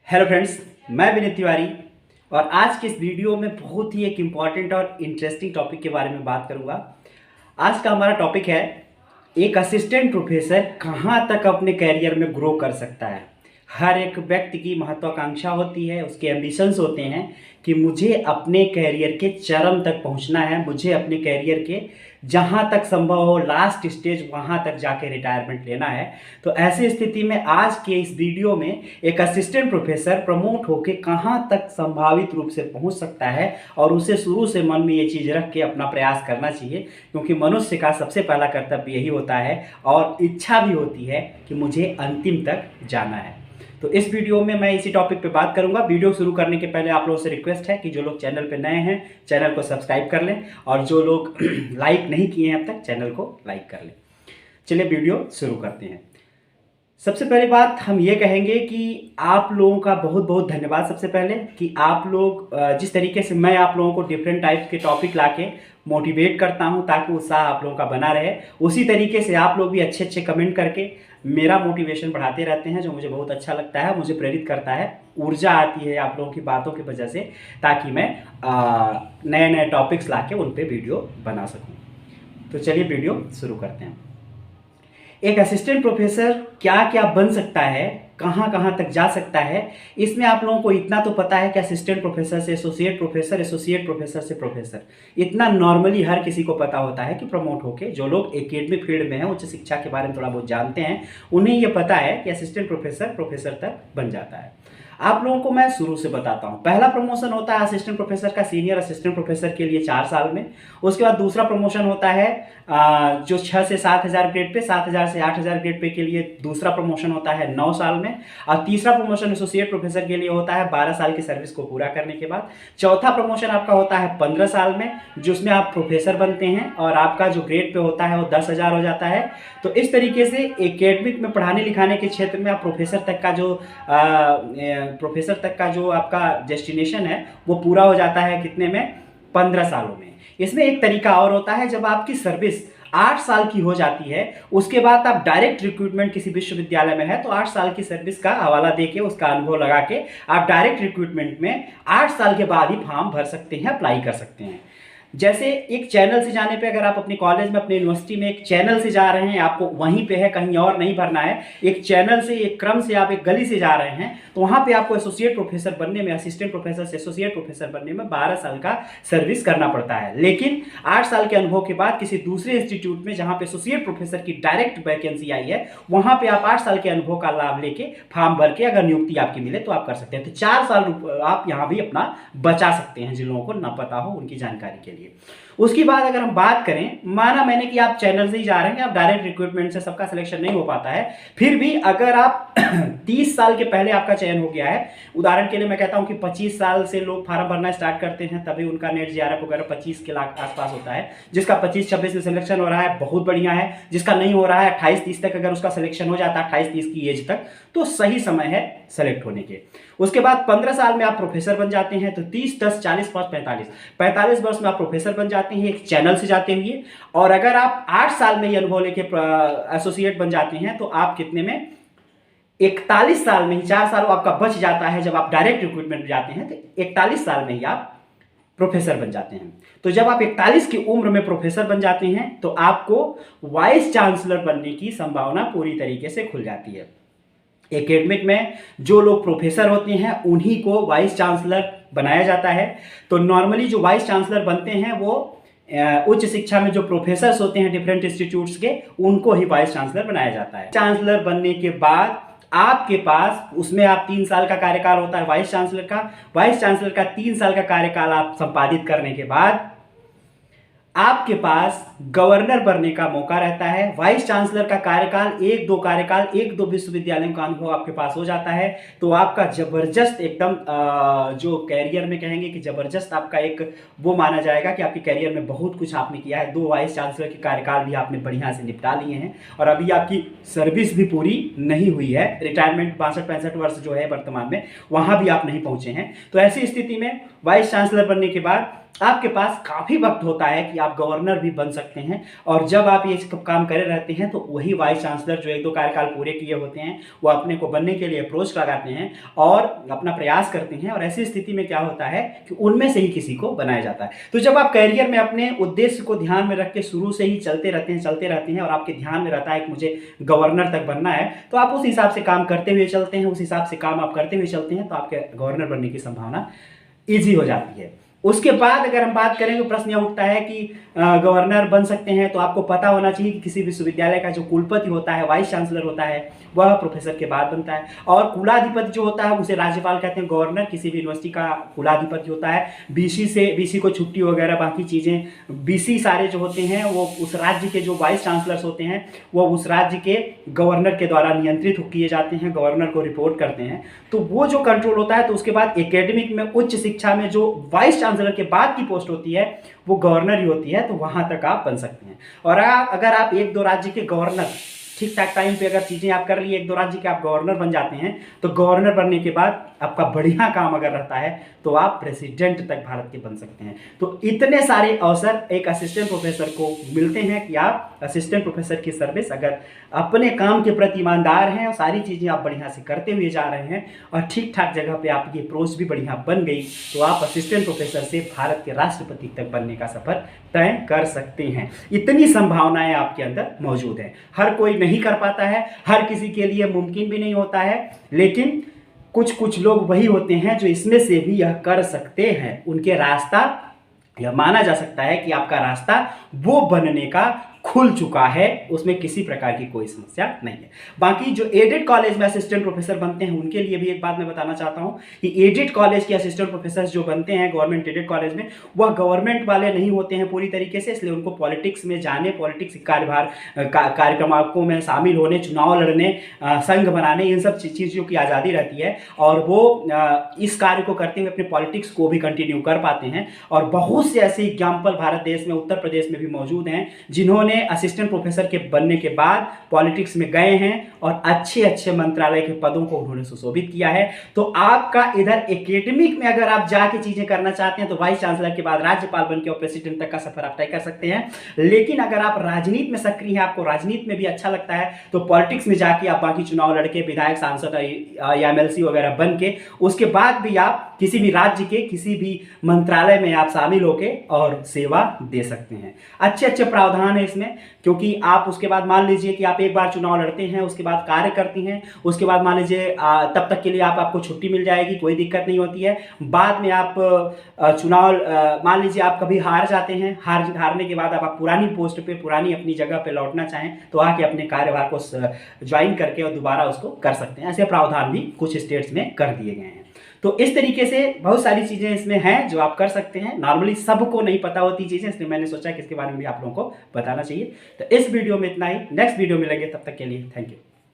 Hello friends, मैं विनीत तिवारी और आज के इस वीडियो में बहुत ही एक इम्पॉर्टेंट और इंटरेस्टिंग टॉपिक के बारे में बात करूंगा। आज का हमारा टॉपिक है एक असिस्टेंट प्रोफेसर कहां तक अपने करियर में ग्रो कर सकता है। हर एक व्यक्ति की महत्वाकांक्षा होती है, उसके एम्बिशंस होते हैं कि मुझे अपने करियर के चरम तक पहुंचना है, मुझे अपने करियर के जहां तक संभव हो लास्ट स्टेज वहां तक जाके रिटायरमेंट लेना है। तो ऐसी स्थिति में आज के इस वीडियो में एक असिस्टेंट प्रोफेसर प्रमोट होकर कहां तक संभावित रूप से पहुंच सकता है और उसे शुरू से मन में ये चीज़ रख के अपना प्रयास करना चाहिए, क्योंकि मनुष्य का सबसे पहला कर्तव्य यही होता है और इच्छा भी होती है कि मुझे अंतिम तक जाना है। तो इस वीडियो में मैं इसी टॉपिक पे बात करूंगा। वीडियो शुरू करने के पहले आप लोगों से रिक्वेस्ट है कि जो लोग चैनल पे नए हैं चैनल को सब्सक्राइब कर लें और जो लोग लाइक नहीं किए हैं अब तक चैनल को लाइक कर लें। चलिए वीडियो शुरू करते हैं। सबसे पहली बात हम ये कहेंगे कि आप लोगों का बहुत बहुत धन्यवाद। सबसे पहले कि आप लोग जिस तरीके से मैं आप लोगों को डिफरेंट टाइप्स के टॉपिक लाके मोटिवेट करता हूं ताकि उत्साह आप लोगों का बना रहे, उसी तरीके से आप लोग भी अच्छे अच्छे कमेंट करके मेरा मोटिवेशन बढ़ाते रहते हैं, जो मुझे बहुत अच्छा लगता है, मुझे प्रेरित करता है, ऊर्जा आती है आप लोगों की बातों की वजह से, ताकि मैं नए नए टॉपिक्स लाके उन पर वीडियो बना सकूँ। तो चलिए वीडियो शुरू करते हैं। एक असिस्टेंट प्रोफेसर क्या क्या बन सकता है, कहाँ कहाँ तक जा सकता है, इसमें आप लोगों को इतना तो पता है कि असिस्टेंट प्रोफेसर से एसोसिएट प्रोफेसर, एसोसिएट प्रोफेसर से प्रोफेसर, इतना नॉर्मली हर किसी को पता होता है कि प्रमोट होके जो लोग एकेडमिक फील्ड में हैं, उच्च शिक्षा के बारे में थोड़ा बहुत जानते हैं, उन्हें ये पता है कि असिस्टेंट प्रोफेसर प्रोफेसर तक बन जाता है। आप लोगों को मैं शुरू से बताता हूं। पहला प्रमोशन होता है असिस्टेंट प्रोफेसर का सीनियर असिस्टेंट प्रोफेसर के लिए 4 साल में। उसके बाद दूसरा प्रमोशन होता है जो 6 से 7,000 ग्रेड पे, 7,000 से 8,000 ग्रेड पे के लिए दूसरा प्रमोशन होता है 9 साल में। और तीसरा प्रमोशन एसोसिएट प्रोफेसर के लिए होता है 12 साल की सर्विस को पूरा करने के बाद। चौथा प्रमोशन आपका होता है 15 साल में, जिसमें आप प्रोफेसर बनते हैं और आपका जो ग्रेड पे होता है वो 10,000 हो जाता है। तो इस तरीके से एकेडमिक में पढ़ाने लिखाने के क्षेत्र में आप प्रोफेसर तक का जो आपका डेस्टिनेशन है वो पूरा हो जाता है कितने में, 15 सालों में। इसमें एक तरीका और होता है, जब आपकी सर्विस 8 साल की हो जाती है उसके बाद आप डायरेक्ट रिक्रूटमेंट किसी विश्वविद्यालय में है तो 8 साल की सर्विस का हवाला देके उसका अनुभव लगा के आप डायरेक्ट रिक्रूटमेंट में 8 साल के बाद ही फॉर्म भर सकते हैं, अप्लाई कर सकते हैं। जैसे एक चैनल से जाने पे, अगर आप अपने कॉलेज में अपने यूनिवर्सिटी में एक चैनल से जा रहे हैं, आपको वहीं पे है, कहीं और नहीं भरना है, एक चैनल से एक क्रम से आप एक गली से जा रहे हैं, तो वहां पे आपको एसोसिएट प्रोफेसर बनने में, असिस्टेंट प्रोफेसर से एसोसिएट प्रोफेसर बनने में 12 साल का सर्विस करना पड़ता है। लेकिन 8 साल के अनुभव के बाद किसी दूसरे इंस्टीट्यूट में जहां पे एसोसिएट प्रोफेसर की डायरेक्ट वैकेंसी आई है, वहां पे आप 8 साल के अनुभव का लाभ लेके फॉर्म भर के अगर नियुक्ति आपकी मिले तो आप कर सकते हैं। तो 4 साल आप यहां भी अपना बचा सकते हैं, जिन लोगों को ना पता हो उनकी जानकारी के लिए। उसके बाद अगर हम बात करें, माना मैंने कि आप चैनल से ही जा रहे हैं, आप डायरेक्ट रिक्रूटमेंट से सबका सिलेक्शन नहीं हो पाता है, फिर भी अगर आप 30 साल के पहले आपका चयन हो गया है, उदाहरण के लिए मैं कहता हूं कि 25 साल से लोग फार्म भरना स्टार्ट करते हैं, तभी उनका नेट जीआरएफ वगैरह 25 के लाख आसपास होता है। जिसका 25-26 में सिलेक्शन हो रहा है बहुत बढ़िया है, जिसका नहीं हो रहा है 28-30 तक अगर उसका सिलेक्शन हो जाता है, 28-30 की एज तक, तो सही समय है सेलेक्ट होने के। उसके बाद 15 साल में आप प्रोफेसर बन जाते हैं, तो 30, 10, 40, 45, 45 वर्ष में आप प्रोफेसर बन जाते हैं एक चैनल से जाते हुए। और अगर आप 8 साल में ये अनुभव लेके एसोसिएट बन जाते हैं तो आप कितने में, 41 साल में ही, 4 साल आपका बच जाता है जब आप डायरेक्ट रिक्रूटमेंट में जाते हैं, तो 41 साल में ही आप प्रोफेसर बन जाते हैं। तो जब आप 41 की उम्र में प्रोफेसर बन जाते हैं तो आपको वाइस चांसलर बनने की संभावना पूरी तरीके से खुल जाती है। एकेडमिक में जो लोग प्रोफेसर होते हैं उन्हीं को वाइस चांसलर बनाया जाता है। तो नॉर्मली जो वाइस चांसलर बनते हैं वो उच्च शिक्षा में जो प्रोफेसर्स होते हैं डिफरेंट इंस्टीट्यूट्स के, उनको ही वाइस चांसलर बनाया जाता है। चांसलर बनने के बाद आपके पास, उसमें आप 3 साल का कार्यकाल होता है वाइस चांसलर का। वाइस चांसलर का 3 साल का कार्यकाल आप संपादित करने के बाद आपके पास गवर्नर बनने का मौका रहता है। वाइस चांसलर का कार्यकाल एक दो विश्वविद्यालयों का अनुभव आपके पास हो जाता है, तो आपका जबरदस्त एकदम जो कैरियर में कहेंगे कि जबरदस्त आपका एक वो माना जाएगा कि आपके कैरियर में बहुत कुछ आपने किया है। 2 वाइस चांसलर के कार्यकाल भी आपने बढ़िया से निपटा लिए हैं और अभी आपकी सर्विस भी पूरी नहीं हुई है। रिटायरमेंट 62-65 वर्ष जो है वर्तमान में, वहां भी आप नहीं पहुंचे हैं। तो ऐसी स्थिति में वाइस चांसलर बनने के बाद आपके पास काफ़ी वक्त होता है कि आप गवर्नर भी बन सकते हैं। और जब आप ये काम करे रहते हैं तो वही वाइस चांसलर जो 1-2 कार्यकाल पूरे किए होते हैं वो अपने को बनने के लिए अप्रोच लगाते हैं और अपना प्रयास करते हैं, और ऐसी स्थिति में क्या होता है कि उनमें से ही किसी को बनाया जाता है। तो जब आप करियर में अपने उद्देश्य को ध्यान में रख के शुरू से ही चलते रहते हैं और आपके ध्यान में रहता है कि मुझे गवर्नर तक बनना है, तो आप उस हिसाब से काम करते हुए चलते हैं, उस हिसाब से काम आप करते हुए चलते हैं, तो आपके गवर्नर बनने की संभावना ईजी हो जाती है। उसके बाद अगर हम बात करें तो प्रश्न यह उठता है कि गवर्नर बन सकते हैं तो आपको पता होना चाहिए कि किसी विश्वविद्यालय का जो कुलपति होता है, वाइस चांसलर होता है, वह प्रोफेसर के बाद बनता है। और कुलाधिपति जो होता है उसे राज्यपाल कहते हैं। गवर्नर किसी भी यूनिवर्सिटी का कुलाधिपति होता है। बीसी को छुट्टी वगैरह बाकी चीज़ें, बीसी सारे जो होते हैं वो उस राज्य के जो वाइस चांसलर्स होते हैं वो उस राज्य के गवर्नर के द्वारा नियंत्रित किए जाते हैं, गवर्नर को रिपोर्ट करते हैं। तो वो जो कंट्रोल होता है, तो उसके बाद एकेडमिक में, उच्च शिक्षा में जो वाइस चांसलर के बाद की पोस्ट होती है वो गवर्नर ही होती है, तो वहां तक आप बन सकते हैं। और अगर आप 1-2 राज्य के गवर्नर ठीक ठाक टाइम पे अगर चीजें आप कर लिए, 1-2 राज्य के आप गवर्नर बन जाते हैं, तो गवर्नर बनने के बाद आपका बढ़िया काम अगर रहता है तो आप प्रेसिडेंट तक भारत के बन सकते हैं। तो इतने सारे अवसर एक असिस्टेंट प्रोफेसर को मिलते हैं कि आप असिस्टेंट प्रोफेसर की सर्विस अगर अपने काम के प्रति ईमानदार हैं और सारी चीज़ें आप बढ़िया से करते हुए जा रहे हैं और ठीक ठाक जगह पे आपकी अप्रोच भी बढ़िया बन गई, तो आप असिस्टेंट प्रोफेसर से भारत के राष्ट्रपति तक बनने का सफर तय कर सकते हैं। इतनी संभावनाएं आपके अंदर मौजूद है। हर कोई नहीं कर पाता है, हर किसी के लिए मुमकिन भी नहीं होता है, लेकिन कुछ लोग वही होते हैं जो इसमें से भी यह कर सकते हैं। उनके रास्ता, यह माना जा सकता है कि आपका रास्ता वो बनने का खुल चुका है, उसमें किसी प्रकार की कोई समस्या नहीं है। बाकी जो एडेड कॉलेज में असिस्टेंट प्रोफेसर बनते हैं उनके लिए भी एक बात मैं बताना चाहता हूं कि एडेड कॉलेज के असिस्टेंट प्रोफेसर जो बनते हैं गवर्नमेंट एडेड कॉलेज में, वह गवर्नमेंट वाले नहीं होते हैं पूरी तरीके से, इसलिए उनको पॉलिटिक्स में जाने, पॉलिटिक्स कार्यभार कार्यक्रमों में शामिल होने, चुनाव लड़ने, संघ बनाने, इन सब चीज़ों की आज़ादी रहती है और वो इस कार्य को करते हुए अपने पॉलिटिक्स को भी कंटिन्यू कर पाते हैं। और बहुत से ऐसे एग्जाम्पल भारत देश में, उत्तर प्रदेश में भी मौजूद हैं जिन्होंने असिस्टेंट प्रोफेसर के बनने के बाद पॉलिटिक्स में गए हैं और अच्छे मंत्रालय के पदों को उन्होंने सुशोभित किया है। तो आपका इधर एकेडमिक में अगर आप जाके चीजें करना चाहते हैं तो वाइस चांसलर के बाद राज्यपाल बनकर और प्रेसिडेंट तक का सफर आप तय कर सकते हैं। लेकिन अगर आप राजनीति में सक्रिय हैं, आपको राजनीति में भी अच्छा लगता है, तो पॉलिटिक्स में जाके आप बाकी चुनाव लड़के, विधायक, सांसद या एमएलसी वगैरह बन के उसके बाद भी आप किसी भी राज्य के किसी भी मंत्रालय में आप शामिल होके और सेवा दे सकते हैं। अच्छे प्रावधान है इसमें, क्योंकि आप उसके बाद मान लीजिए कि आप एक बार चुनाव लड़ते हैं, उसके बाद कार्य करती हैं, उसके बाद मान लीजिए तब तक के लिए आपको छुट्टी मिल जाएगी, कोई दिक्कत नहीं होती है। बाद में आप चुनाव मान लीजिए आप कभी हार जाते हैं, हारने के बाद आप पुरानी पोस्ट पे, पुरानी अपनी जगह पे लौटना चाहें तो आके अपने कार्यभार को ज्वाइन करके और दोबारा उसको कर सकते हैं। ऐसे प्रावधान भी कुछ स्टेट्स में कर दिए गए हैं। तो इस तरीके से बहुत सारी चीज़ें इसमें हैं जो आप कर सकते हैं। नॉर्मली सबको नहीं पता होती चीज़ें, इसलिए मैंने सोचा कि इसके बारे में भी आप लोगों को बताना चाहिए। तो इस वीडियो में इतना ही, नेक्स्ट वीडियो मिलेंगे, तब तक के लिए थैंक यू।